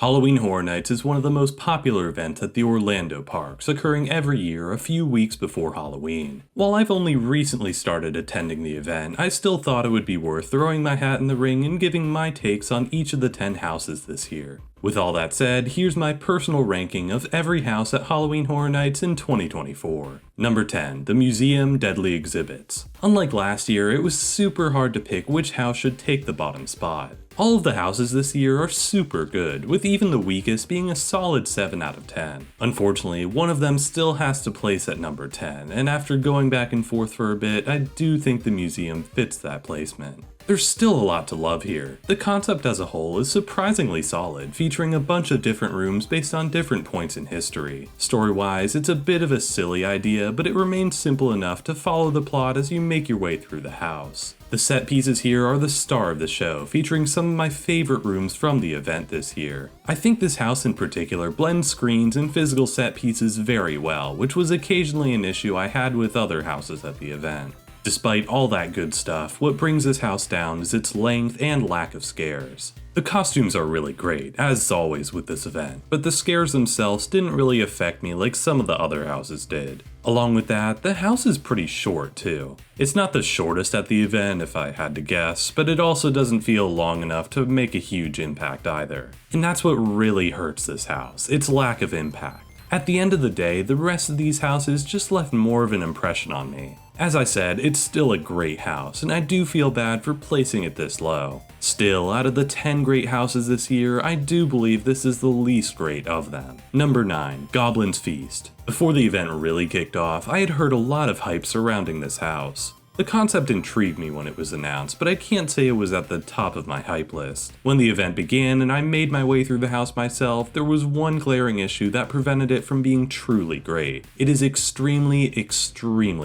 Halloween Horror Nights is one of the most popular events at the Orlando parks, occurring every year a few weeks before Halloween. While I've only recently started attending the event, I still thought it would be worth throwing my hat in the ring and giving my takes on each of the 10 houses this year. With all that said, here's my personal ranking of every house at Halloween Horror Nights in 2024. Number 10, the Museum Deadly Exhibits. Unlike last year, it was super hard to pick which house should take the bottom spot. All of the houses this year are super good, with even the weakest being a solid 7 out of 10. Unfortunately, one of them still has to place at number 10, and after going back and forth for a bit, I do think the museum fits that placement. There's still a lot to love here. The concept as a whole is surprisingly solid, featuring a bunch of different rooms based on different points in history. Story-wise, it's a bit of a silly idea, but it remains simple enough to follow the plot as you make your way through the house. The set pieces here are the star of the show, featuring some of my favorite rooms from the event this year. I think this house in particular blends screens and physical set pieces very well, which was occasionally an issue I had with other houses at the event. Despite all that good stuff, what brings this house down is its length and lack of scares. The costumes are really great, as always with this event, but the scares themselves didn't really affect me like some of the other houses did. Along with that, the house is pretty short too. It's not the shortest at the event if I had to guess, but it also doesn't feel long enough to make a huge impact either. And that's what really hurts this house, its lack of impact. At the end of the day, the rest of these houses just left more of an impression on me. As I said, it's still a great house, and I do feel bad for placing it this low. Still, out of the 10 great houses this year, I do believe this is the least great of them. Number 9, Goblin's Feast. Before the event really kicked off, I had heard a lot of hype surrounding this house. The concept intrigued me when it was announced, but I can't say it was at the top of my hype list. When the event began and I made my way through the house myself, there was one glaring issue that prevented it from being truly great. It is extremely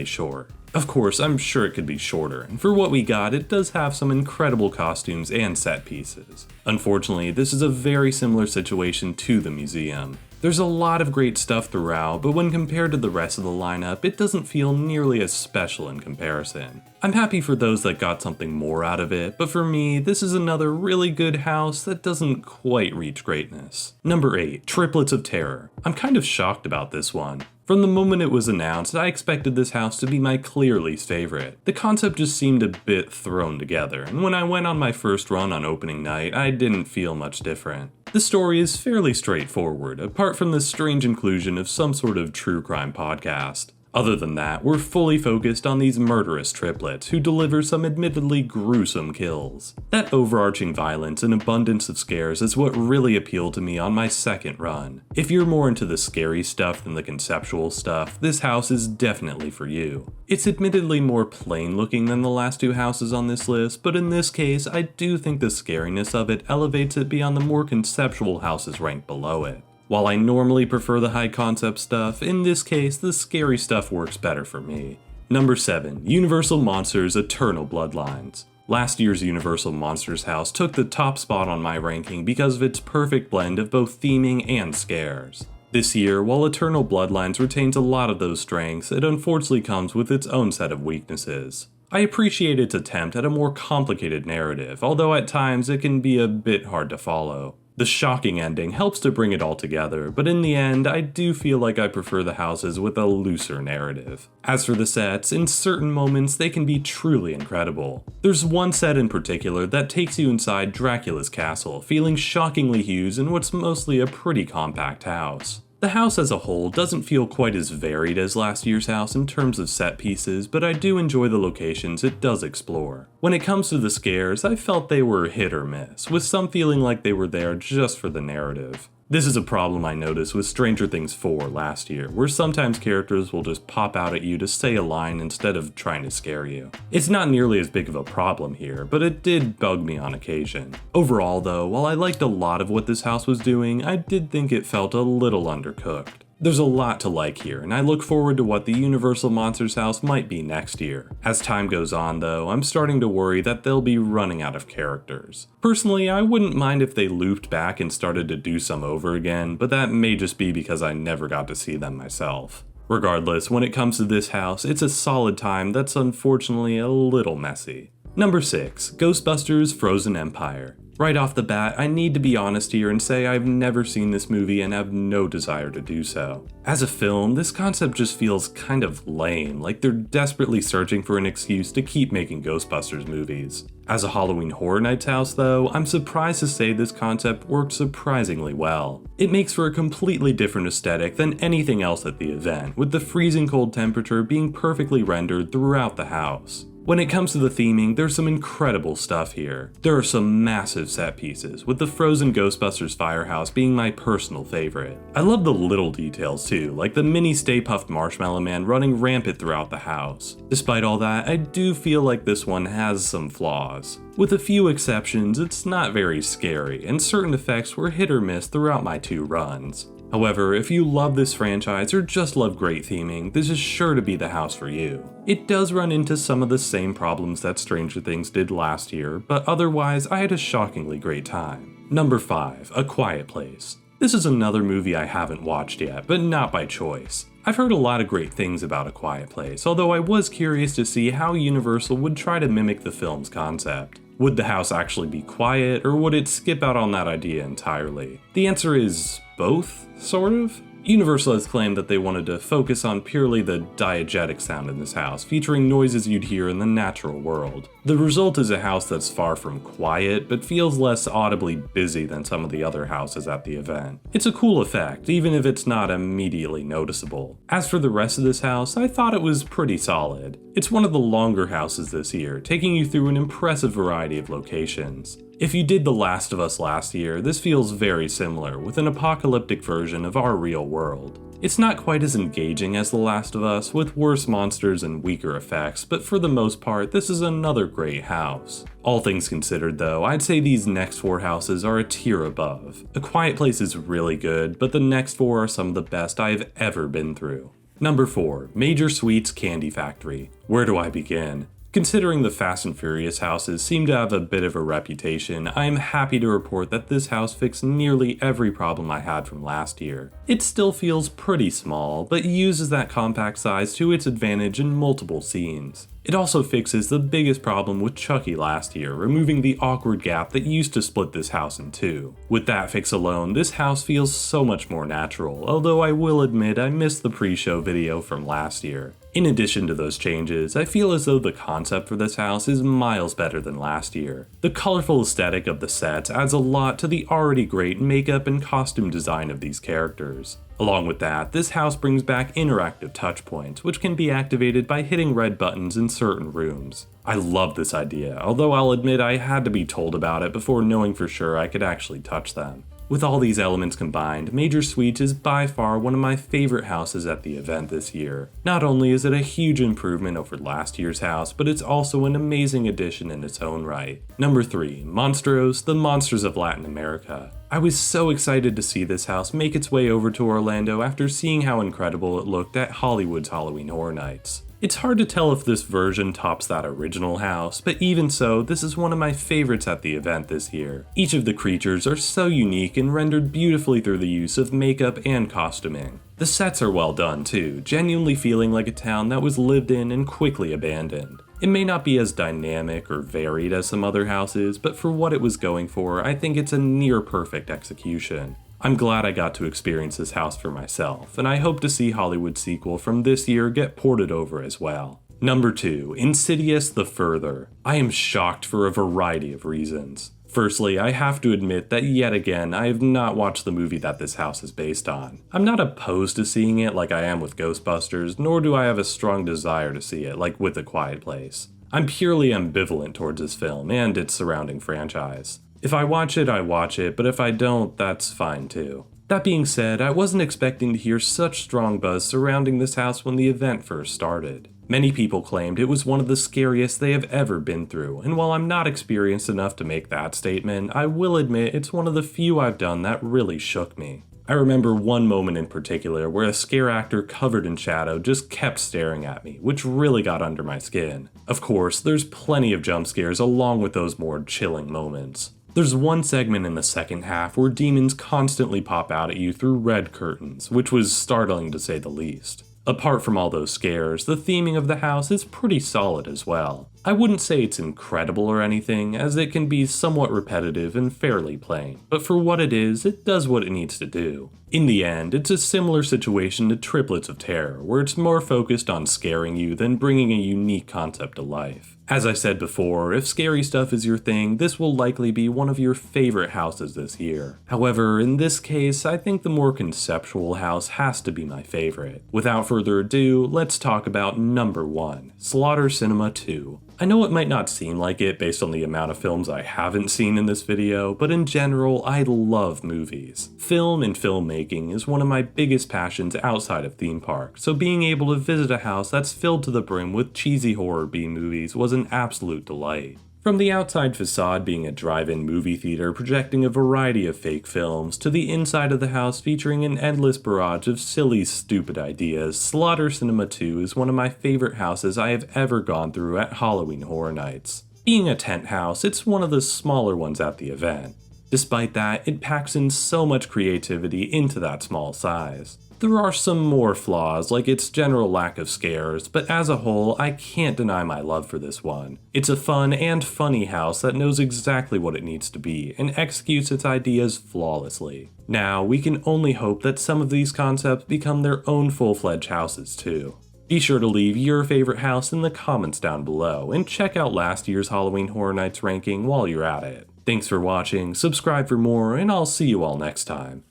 short. Of course, I'm sure it could be shorter, and for what we got, it does have some incredible costumes and set pieces. Unfortunately, this is a very similar situation to the museum. There's a lot of great stuff throughout, but when compared to the rest of the lineup, it doesn't feel nearly as special in comparison. I'm happy for those that got something more out of it, but for me, this is another really good house that doesn't quite reach greatness. Number 8, Triplets of Terror. I'm kind of shocked about this one. From the moment it was announced, I expected this house to be my clear least favorite. The concept just seemed a bit thrown together, and when I went on my first run on opening night, I didn't feel much different. The story is fairly straightforward, apart from the strange inclusion of some sort of true crime podcast. Other than that, we're fully focused on these murderous triplets who deliver some admittedly gruesome kills. That overarching violence and abundance of scares is what really appealed to me on my second run. If you're more into the scary stuff than the conceptual stuff, this house is definitely for you. It's admittedly more plain looking than the last 2 houses on this list, but in this case, I do think the scariness of it elevates it beyond the more conceptual houses ranked below it. While I normally prefer the high concept stuff, in this case the scary stuff works better for me. Number 7, Universal Monsters Eternal Bloodlines. Last year's Universal Monsters house took the top spot on my ranking because of its perfect blend of both theming and scares. This year, while Eternal Bloodlines retains a lot of those strengths, it unfortunately comes with its own set of weaknesses. I appreciate its attempt at a more complicated narrative, although at times it can be a bit hard to follow. The shocking ending helps to bring it all together, but in the end, I do feel like I prefer the houses with a looser narrative. As for the sets, in certain moments they can be truly incredible. There's one set in particular that takes you inside Dracula's castle, feeling shockingly huge in what's mostly a pretty compact house. The house as a whole doesn't feel quite as varied as last year's house in terms of set pieces, but I do enjoy the locations it does explore. When it comes to the scares, I felt they were hit or miss, with some feeling like they were there just for the narrative. This is a problem I noticed with Stranger Things 4 last year, where sometimes characters will just pop out at you to say a line instead of trying to scare you. It's not nearly as big of a problem here, but it did bug me on occasion. Overall though, while I liked a lot of what this house was doing, I did think it felt a little undercooked. There's a lot to like here, and I look forward to what the Universal Monsters house might be next year. As time goes on though, I'm starting to worry that they'll be running out of characters. Personally, I wouldn't mind if they looped back and started to do some over again, but that may just be because I never got to see them myself. Regardless, when it comes to this house, it's a solid time that's unfortunately a little messy. Number 6. Ghostbusters Frozen Empire. Right off the bat, I need to be honest here and say I've never seen this movie and have no desire to do so. As a film, this concept just feels kind of lame, like they're desperately searching for an excuse to keep making Ghostbusters movies. As a Halloween Horror Nights house though, I'm surprised to say this concept works surprisingly well. It makes for a completely different aesthetic than anything else at the event, with the freezing cold temperature being perfectly rendered throughout the house. When it comes to the theming, there's some incredible stuff here. There are some massive set pieces, with the frozen Ghostbusters firehouse being my personal favorite. I love the little details too, like the mini Stay Puft Marshmallow Man running rampant throughout the house. Despite all that, I do feel like this one has some flaws. With a few exceptions, it's not very scary, and certain effects were hit or miss throughout my 2 runs. However, if you love this franchise or just love great theming, this is sure to be the house for you. It does run into some of the same problems that Stranger Things did last year, but otherwise I had a shockingly great time. Number 5. A Quiet Place. This is another movie I haven't watched yet, but not by choice. I've heard a lot of great things about A Quiet Place, although I was curious to see how Universal would try to mimic the film's concept. Would the house actually be quiet, or would it skip out on that idea entirely? The answer is both, sort of? Universal has claimed that they wanted to focus on purely the diegetic sound in this house, featuring noises you'd hear in the natural world. The result is a house that's far from quiet, but feels less audibly busy than some of the other houses at the event. It's a cool effect, even if it's not immediately noticeable. As for the rest of this house, I thought it was pretty solid. It's one of the longer houses this year, taking you through an impressive variety of locations. If you did The Last of Us last year, this feels very similar, with an apocalyptic version of our real world. It's not quite as engaging as The Last of Us, with worse monsters and weaker effects, but for the most part, this is another great house. All things considered though, I'd say these next 4 houses are a tier above. A Quiet Place is really good, but the next 4 are some of the best I have ever been through. Number 4. Major Sweets Candy Factory. Where do I begin? Considering the Fast and Furious houses seem to have a bit of a reputation, I am happy to report that this house fixed nearly every problem I had from last year. It still feels pretty small, but uses that compact size to its advantage in multiple scenes. It also fixes the biggest problem with Chucky last year, removing the awkward gap that used to split this house in 2. With that fix alone, this house feels so much more natural, although I will admit I missed the pre-show video from last year. In addition to those changes, I feel as though the concept for this house is miles better than last year. The colorful aesthetic of the sets adds a lot to the already great makeup and costume design of these characters. Along with that, this house brings back interactive touch points, which can be activated by hitting red buttons in certain rooms. I love this idea, although I'll admit I had to be told about it before knowing for sure I could actually touch them. With all these elements combined, Major Sweets is by far one of my favorite houses at the event this year. Not only is it a huge improvement over last year's house, but it's also an amazing addition in its own right. Number 3. Monstros, the Monsters of Latin America. I was so excited to see this house make its way over to Orlando after seeing how incredible it looked at Hollywood's Halloween Horror Nights. It's hard to tell if this version tops that original house, but even so, this is one of my favorites at the event this year. Each of the creatures are so unique and rendered beautifully through the use of makeup and costuming. The sets are well done too, genuinely feeling like a town that was lived in and quickly abandoned. It may not be as dynamic or varied as some other houses, but for what it was going for, I think it's a near perfect execution. I'm glad I got to experience this house for myself, and I hope to see Hollywood's sequel from this year get ported over as well. Number 2. Insidious the Further. I am shocked for a variety of reasons. Firstly, I have to admit that yet again, I have not watched the movie that this house is based on. I'm not opposed to seeing it like I am with Ghostbusters, nor do I have a strong desire to see it like with A Quiet Place. I'm purely ambivalent towards this film and its surrounding franchise. If I watch it, I watch it, but if I don't, that's fine too. That being said, I wasn't expecting to hear such strong buzz surrounding this house when the event first started. Many people claimed it was one of the scariest they have ever been through, and while I'm not experienced enough to make that statement, I will admit it's one of the few I've done that really shook me. I remember one moment in particular where a scare actor covered in shadow just kept staring at me, which really got under my skin. Of course, there's plenty of jump scares along with those more chilling moments. There's one segment in the second half where demons constantly pop out at you through red curtains, which was startling to say the least. Apart from all those scares, the theming of the house is pretty solid as well. I wouldn't say it's incredible or anything, as it can be somewhat repetitive and fairly plain, but for what it is, it does what it needs to do. In the end, it's a similar situation to Triplets of Terror, where it's more focused on scaring you than bringing a unique concept to life. As I said before, if scary stuff is your thing, this will likely be one of your favorite houses this year. However, in this case, I think the more conceptual house has to be my favorite. Without further ado, let's talk about number 1, Slaughter Cinema 2. I know it might not seem like it based on the amount of films I haven't seen in this video, but in general, I love movies. Film and filmmaking is one of my biggest passions outside of theme parks, so being able to visit a house that's filled to the brim with cheesy horror B-movies was an absolute delight. From the outside facade being a drive-in movie theater projecting a variety of fake films, to the inside of the house featuring an endless barrage of silly, stupid ideas, Slaughter Cinema 2 is one of my favorite houses I have ever gone through at Halloween Horror Nights. Being a tent house, it's one of the smaller ones at the event. Despite that, it packs in so much creativity into that small size. There are some more flaws, like its general lack of scares, but as a whole, I can't deny my love for this one. It's a fun and funny house that knows exactly what it needs to be, and executes its ideas flawlessly. Now, we can only hope that some of these concepts become their own full-fledged houses too. Be sure to leave your favorite house in the comments down below, and check out last year's Halloween Horror Nights ranking while you're at it. Thanks for watching, subscribe for more, and I'll see you all next time.